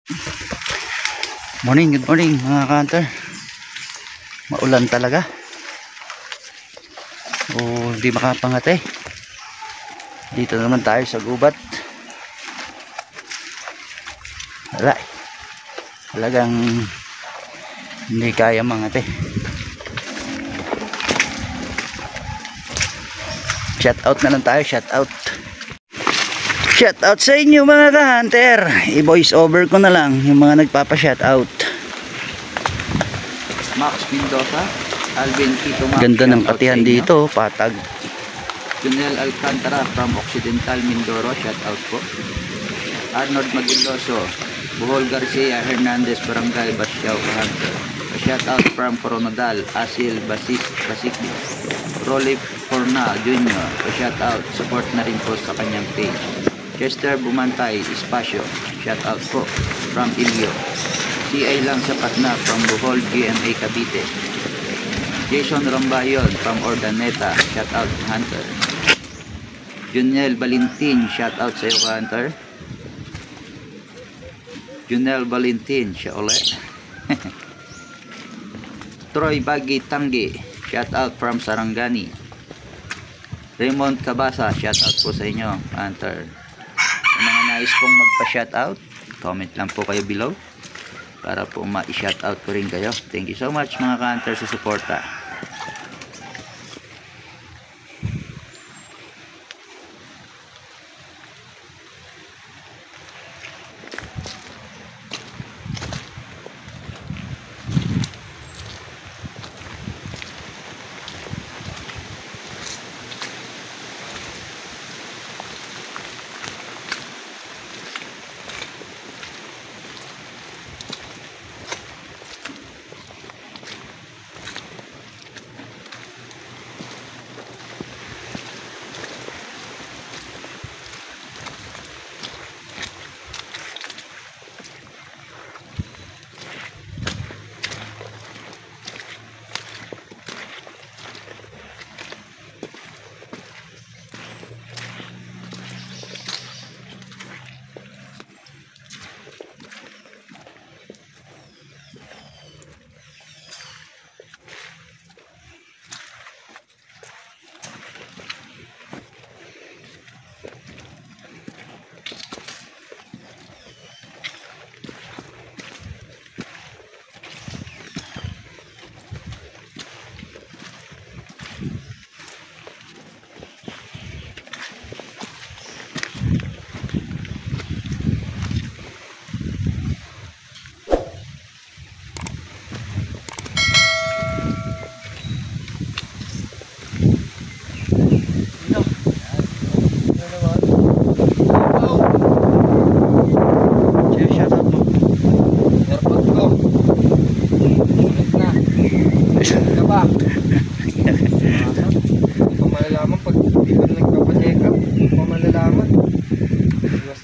Good morning mga ka-hunter. Maulan talaga. Hindi makapangate. Dito naman tayo sa gubat. Wala. Talagang hindi kaya mangate. Shout out na lang tayo, shout out. Shout out sa inyo mga ka-hunter. I-voice over ko na lang yung mga nagpapa-shout out. Max Mendoza, Alvin Quito Max. Ganda ng katihan dito, patag. Junel Alcantara from Occidental Mindoro, shout out po. Arnold Maguiloso, Bohol Garcia Hernandez, Barangay Basyao, Hunter. Shout out from Coronadal, Asil Basik, Rolly Forna Jr. Shout out, support na rin po sa kanyang page. Chester Bumantay Espacio, shout out po from Ilio. CI lang sapat na from Bohol GMA Cavite. Jason Rambayon from Ordaneta, shout out Hunter. Junel Valentin, shout out sa iyo Hunter. Junel Valentin, siya ulit. Troy Bagi Tanggi, shout out from Sarangani. Raymond Cabasa, shout out po sa inyo Hunter. Sa mga nais pong magpa-shout out, comment lang po kayo below para po ma-shout out ko rin kayo. Thank you so much mga ka-hunter sa suporta.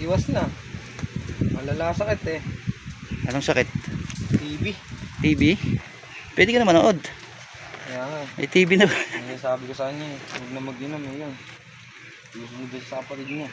Iwas na. Malala sakit eh. Anong sakit? TB. Pwede ka na manood. Kaya nga. May TV na ba? Sabi ko sa kanya eh, huwag na mag-inom eh yun. Susunod sa kapatid niya.